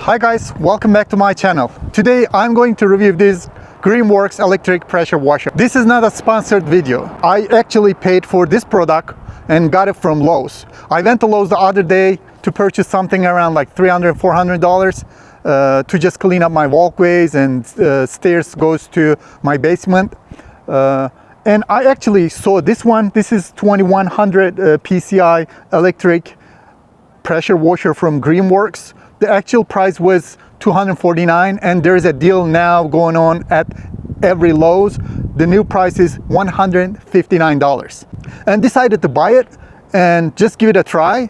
Hi guys, welcome back to my channel. Today I'm going to review this Greenworks electric pressure washer. This is not a sponsored video. I actually paid for this product and got it from Lowe's. I went to Lowe's the other day to purchase something around like $300, $400 to just clean up my walkways and stairs goes to my basement. And I actually saw this one. This is 2100 PCI electric pressure washer from Greenworks. The actual price was $249 and there's a deal now going on at every Lowe's. The new price is $159 and decided to buy it and just give it a try.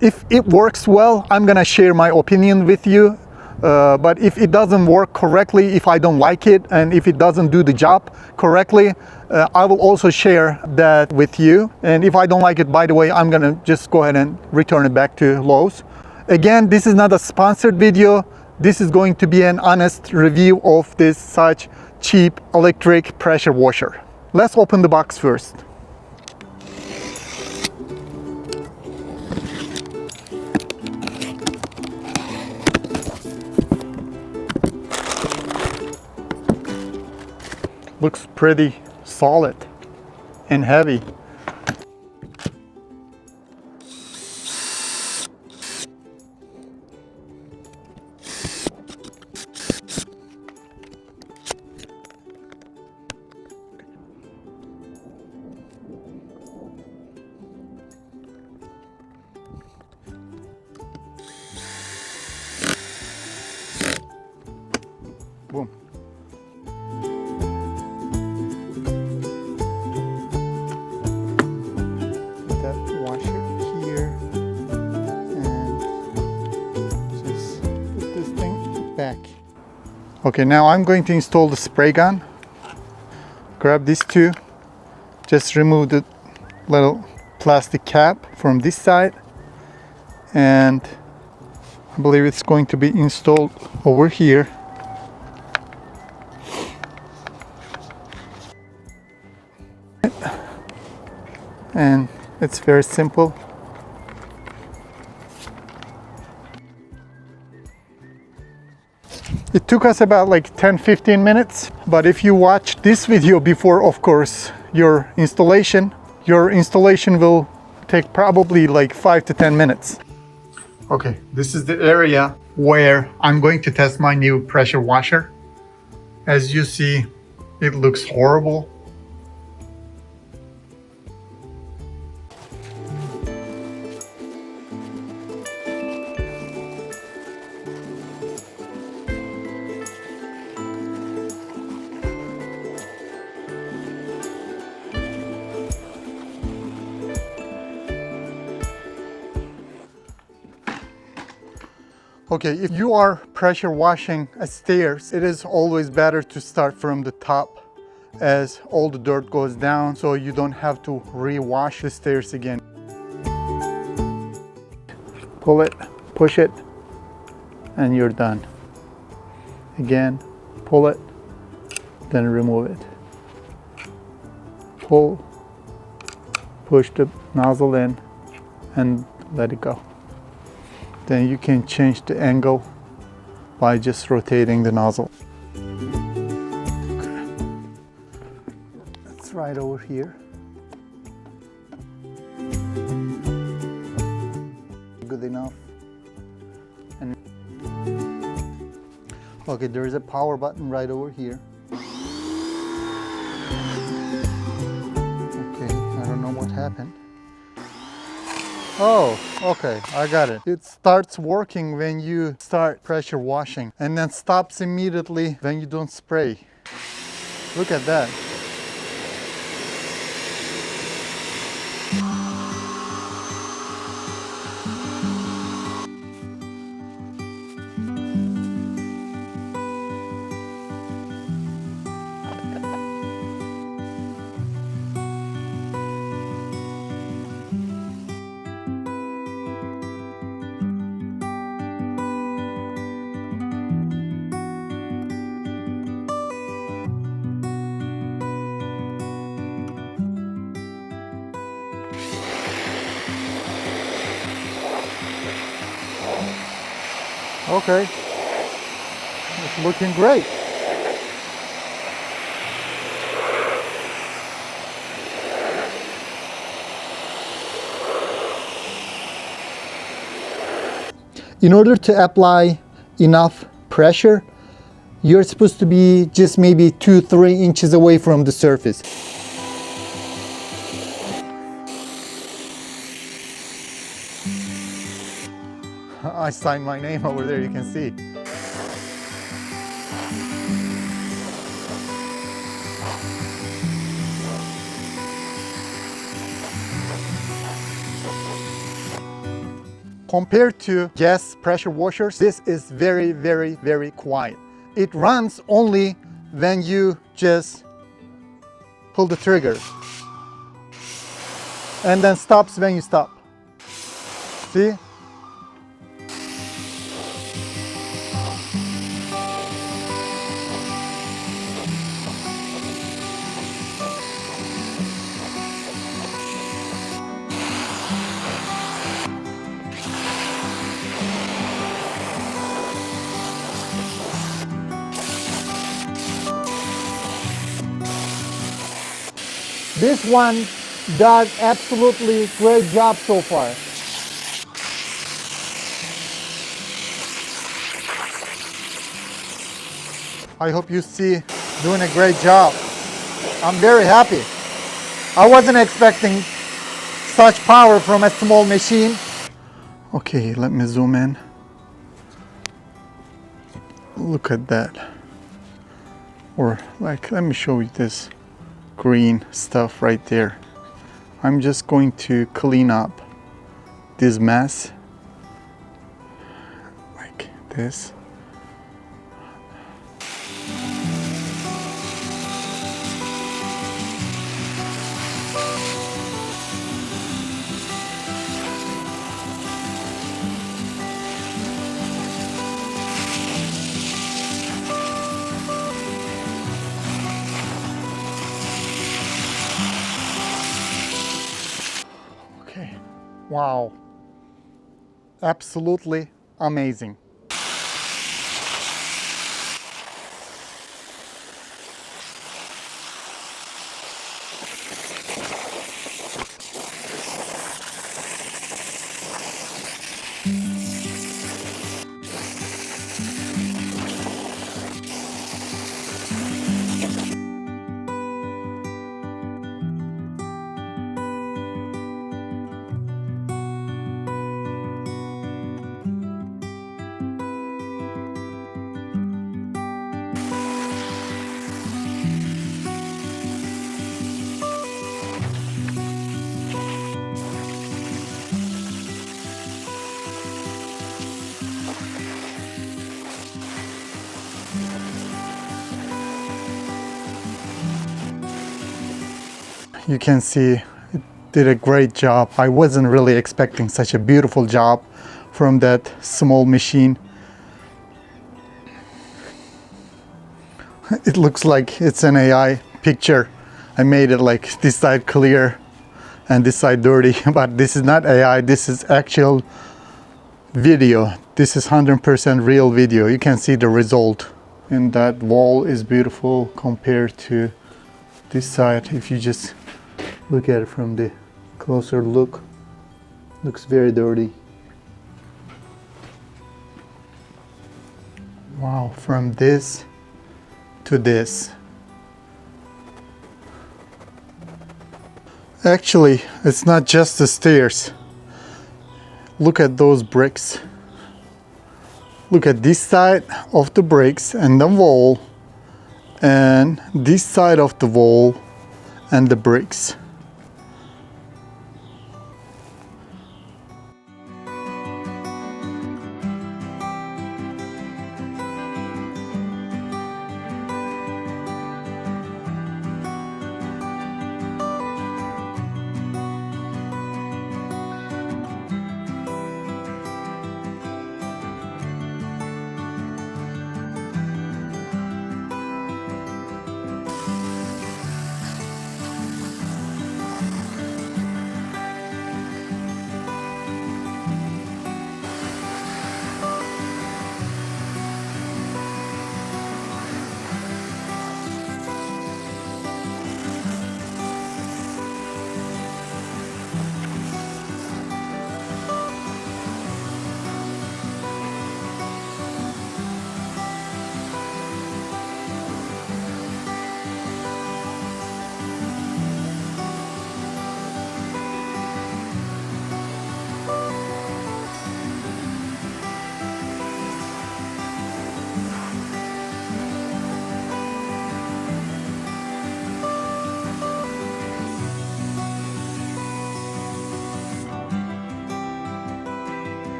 If it works well, I'm gonna share my opinion with you. But if it doesn't work correctly, if I don't like it, and if it doesn't do the job correctly, I will also share that with you. And if I don't like it, by the way, I'm gonna just go ahead and return it back to Lowe's. Again, this is not a sponsored video. This is going to be an honest review of this such cheap electric pressure washer. Let's open the box first. Looks pretty solid and heavy. Boom. Back. Okay, now I'm going to install the spray gun. Grab these two. Just remove the little plastic cap from this side, and I believe it's going to be installed over here. And it's very simple. It took us about like 10-15 minutes, but if you watch this video before, of course, your installation will take probably like 5 to 10 minutes. Okay, this is the area where I'm going to test my new pressure washer. As you see, it looks horrible. Okay, if you are pressure washing stairs, it is always better to start from the top as all the dirt goes down, so you don't have to re-wash the stairs again. Pull it, push it, and you're done. Again, pull it, then remove it. Pull, push the nozzle in, and let it go. Then you can change the angle by just rotating the nozzle. It's right over here. Good enough. And okay, there is a power button right over here. Okay, I don't know what happened. Oh, okay, I got it. It starts working when you start pressure washing and then stops immediately when you don't spray. Look at that. Okay, it's looking great. In order to apply enough pressure, you're supposed to be just maybe 2-3 inches away from the surface. I signed my name over there, you can see. Compared to gas pressure washers, this is very, very, very quiet. It runs only when you just pull the trigger, and then stops when you stop. See? This one does absolutely great job so far. I hope you see doing a great job. I'm very happy. I wasn't expecting such power from a small machine. Okay, let me zoom in. Look at that. Or like, let me show you this green stuff right there. I'm just going to clean up this mess like this. Wow, absolutely amazing. You can see it did a great job. I wasn't really expecting such a beautiful job from that small machine. It looks like it's an AI picture. I made it like this side clear and this side dirty, but this is not AI, this is actual video. This is 100% real video. You can see the result. And that wall is beautiful compared to this side. If you just look at it from the closer look, looks very dirty. Wow, from this to this. Actually, it's not just the stairs. Look at those bricks. Look at this side of the bricks and the wall, and this side of the wall and the bricks.